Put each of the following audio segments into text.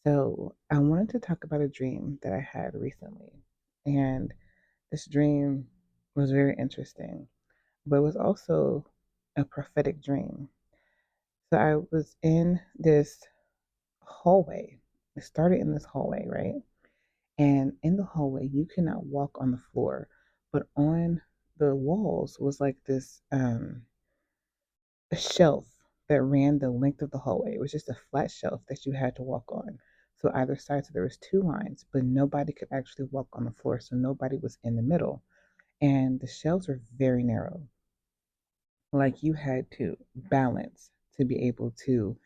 So, I wanted to talk about a dream that I had recently. And this dream was very interesting, but it was also a prophetic dream. So, I was in this hallway. It started in this hallway, right? And in the hallway, you cannot walk on the floor, but on the walls was like this a shelf that ran the length of the hallway. It was just a flat shelf that you had to walk on. So either side, so there was two lines, but nobody could actually walk on the floor, so nobody was in the middle. And the shelves were very narrow. Like you had to balance to be able to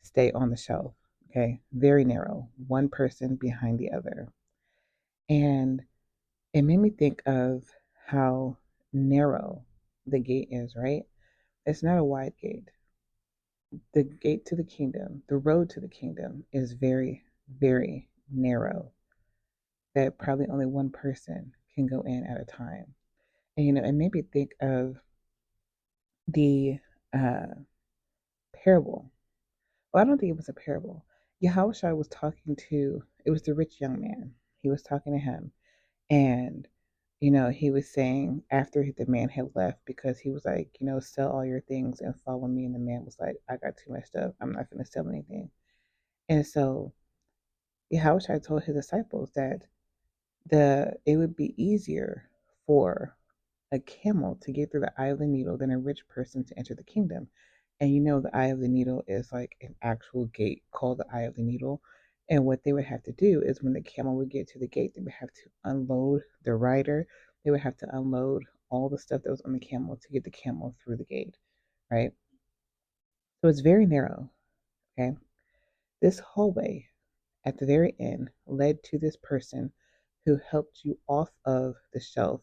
stay on the shelf. Okay, very narrow, one person behind the other. And it made me think of how narrow the gate is, right? It's not a wide gate. The gate to the kingdom, the road to the kingdom is very, very narrow, that probably only one person can go in at a time. And, it made me think of the uh, parable. Well, I don't think it was a parable. Yahushua was talking to, it was the rich young man. He was talking to him. And, he was saying after the man had left, because he was like, sell all your things and follow me. And the man was like, I got too much stuff. I'm not going to sell anything. And so Yahushua told his disciples that it would be easier for a camel to get through the eye of the needle than a rich person to enter the kingdom. And the eye of the needle is like an actual gate called the eye of the needle. And what they would have to do is when the camel would get to the gate, they would have to unload the rider. They would have to unload all the stuff that was on the camel to get the camel through the gate, right? So it's very narrow, okay? This hallway at the very end led to this person who helped you off of the shelf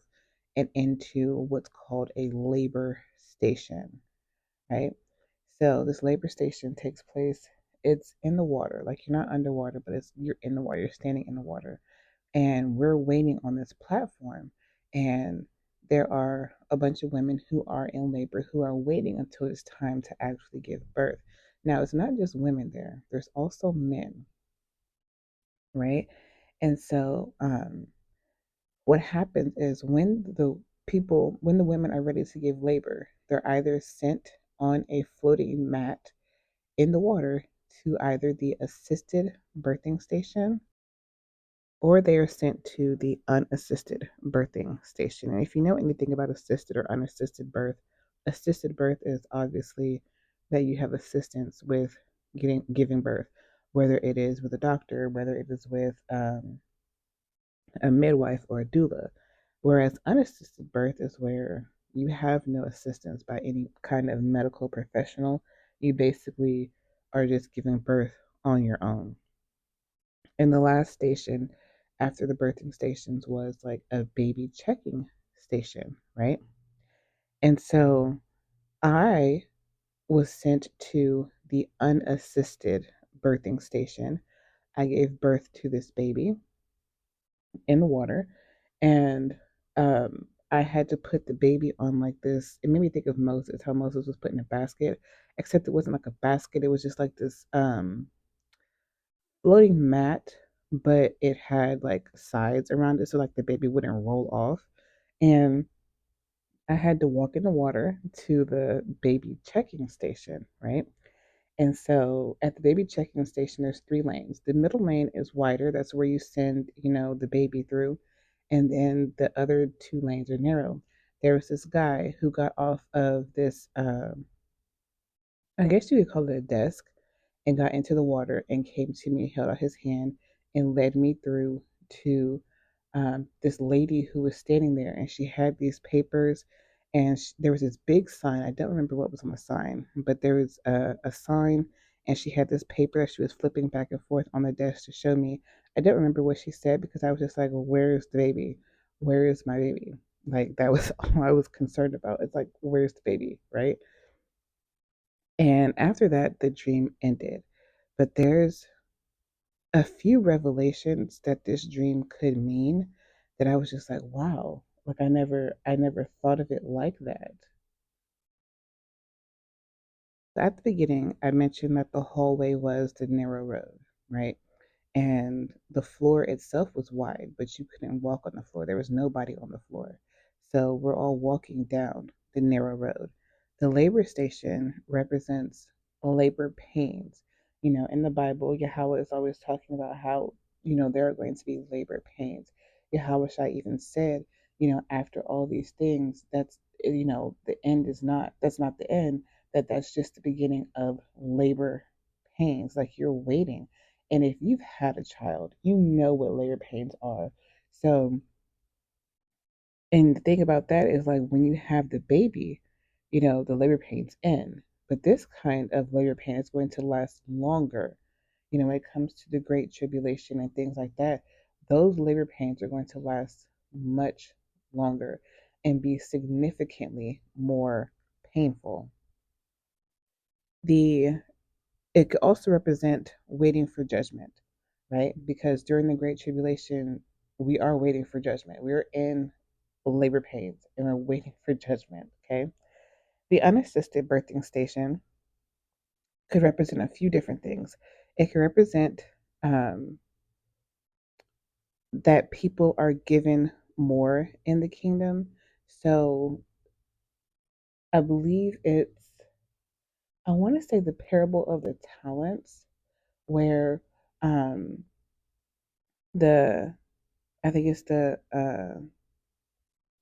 and into what's called a labor station, right? So this labor station takes place, it's in the water, like you're not underwater, but you're in the water, you're standing in the water. And we're waiting on this platform, and there are a bunch of women who are in labor who are waiting until it's time to actually give birth. Now, it's not just women there, there's also men, right? And so, what happens is when the women are ready to give labor, they're either sent on a floating mat in the water to either the assisted birthing station, or they are sent to the unassisted birthing station. And if you know anything about assisted or unassisted birth, assisted birth is obviously that you have assistance with giving birth, whether it is with a doctor, whether it is with a midwife or a doula. Whereas unassisted birth is where you have no assistance by any kind of medical professional. You basically are just giving birth on your own. And the last station after the birthing stations was like a baby checking station, right? And so I was sent to the unassisted birthing station. I gave birth to this baby in the water, and I had to put the baby on like this. It made me think of Moses, how Moses was put in a basket, except it wasn't like a basket. It was just like this floating mat, but it had like sides around it, so like the baby wouldn't roll off. And I had to walk in the water to the baby checking station, right? And so at the baby checking station, there's three lanes. The middle lane is wider. That's where you send, the baby through. And then the other two lanes are narrow. There was this guy who got off of this, I guess you could call it a desk, and got into the water and came to me, held out his hand, and led me through to this lady who was standing there. And she had these papers, and there was this big sign. I don't remember what was on the sign, but there was a sign, and she had this paper that she was flipping back and forth on the desk to show me. I don't remember what she said because I was just like, well, where is the baby? Where is my baby? Like, that was all I was concerned about. It's like, where's the baby, right? And after that, the dream ended. But there's a few revelations that this dream could mean that I was just like, wow, like I never thought of it like that. At the beginning, I mentioned that the hallway was the narrow road, right? and the floor itself was wide, but you couldn't walk on the floor. There was nobody on the floor. So we're all walking down the narrow road. The labor station represents labor pains. In the Bible, Yahweh is always talking about how, there are going to be labor pains. Yahweh Shai even said, after all these things, the end is not, that's not the end, that's just the beginning of labor pains. Like you're waiting, and if you've had a child, you know what labor pains are. So, and the thing about that is like when you have the baby, the labor pains end. But this kind of labor pain is going to last longer. When it comes to the Great Tribulation and things like that, those labor pains are going to last much longer and be significantly more painful. The It could also represent waiting for judgment, right? Because during the Great Tribulation, we are waiting for judgment. We're in labor pains and we're waiting for judgment, okay? The unassisted birthing station could represent a few different things. It could represent um, that people are given more in the kingdom. So I believe I want to say the parable of the talents, where um, the I think it's the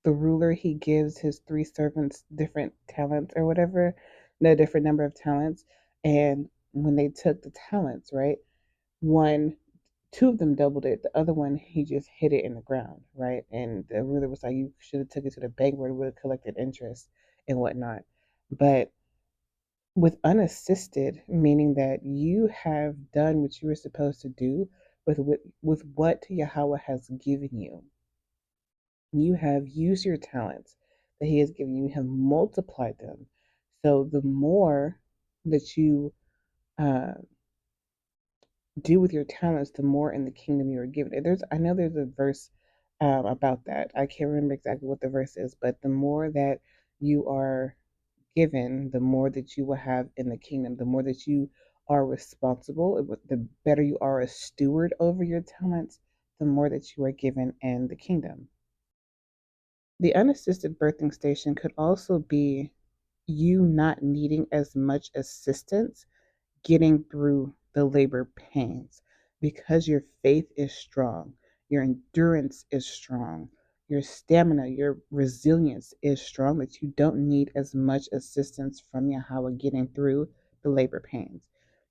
ruler, he gives his three servants different talents or whatever, no different number of talents. And when they took the talents, right, one, two of them doubled it. The other one, he just hid it in the ground, right? And the ruler was like, "You should have took it to the bank where it would have collected interest and whatnot." But with unassisted, meaning that you have done what you were supposed to do with what Yahweh has given you. You have used your talents that He has given you, you have multiplied them. So the more that you uh, do with your talents, the more in the kingdom you are given. I know there's a verse about that. I can't remember exactly what the verse is, but the more that you are given, the more that you will have in the kingdom. The more that you are responsible, the better you are a steward over your talents, the more that you are given in the kingdom. The unassisted birthing station could also be you not needing as much assistance getting through the labor pains because your faith is strong, your endurance is strong, your stamina, your resilience is strong, that you don't need as much assistance from Yahweh getting through the labor pains.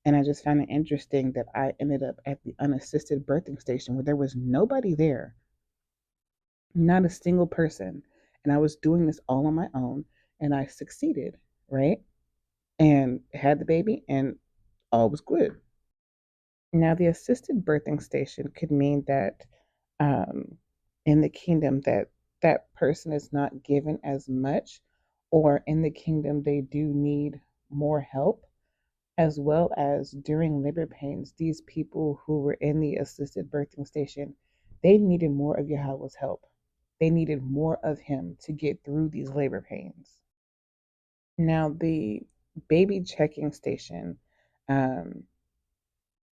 And I just found it interesting that I ended up at the unassisted birthing station where there was nobody there, not a single person. And I was doing this all on my own and I succeeded, right? And had the baby and all was good. Now, the assisted birthing station could mean that um, in the kingdom that person is not given as much, or in the kingdom they do need more help, as well as during labor pains, these people who were in the assisted birthing station, they needed more of Yahweh's help. They needed more of Him to get through these labor pains. Now, the baby checking station, um,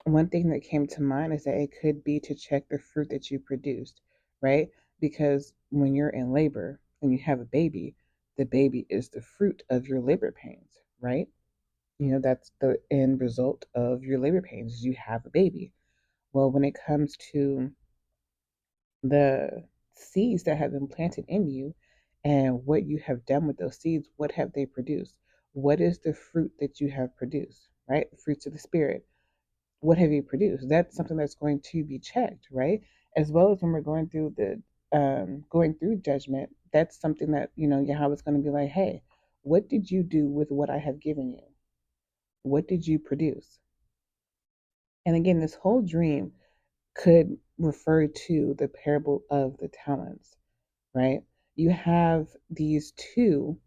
one thing that came to mind is that it could be to check the fruit that you produced, right? Because when you're in labor and you have a baby, the baby is the fruit of your labor pains, right? That's the end result of your labor pains. You have a baby. Well, when it comes to the seeds that have been planted in you and what you have done with those seeds, what have they produced? What is the fruit that you have produced, right? The fruits of the Spirit. What have you produced? That's something that's going to be checked, right? As well as when we're going through judgment, that's something that Yahweh's going to be like, hey, what did you do with what I have given you? What did you produce? And again, this whole dream could refer to the parable of the talents, right? You have these two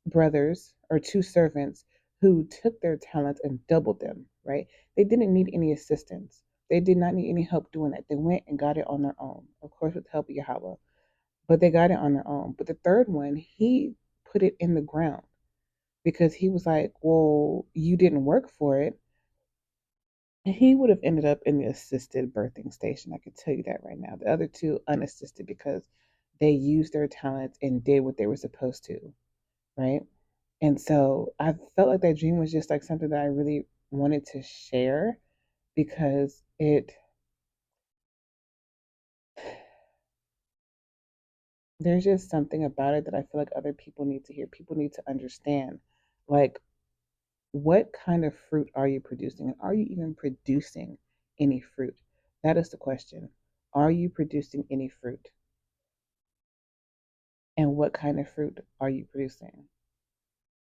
brothers or two servants who took their talents and doubled them, right? They didn't need any assistance. They did not need any help doing that. They went and got it on their own, of course, with the help of Yahweh, but they got it on their own. But the third one, he put it in the ground because he was like, well, you didn't work for it. he would have ended up in the assisted birthing station. I can tell you that right now. The other two unassisted because they used their talents and did what they were supposed to, right? And so I felt like that dream was just like something that I really wanted to share because there's just something about it that I feel like other people need to hear. People need to understand, like, what kind of fruit are you producing? And are you even producing any fruit? That is the question. Are you producing any fruit? And what kind of fruit are you producing?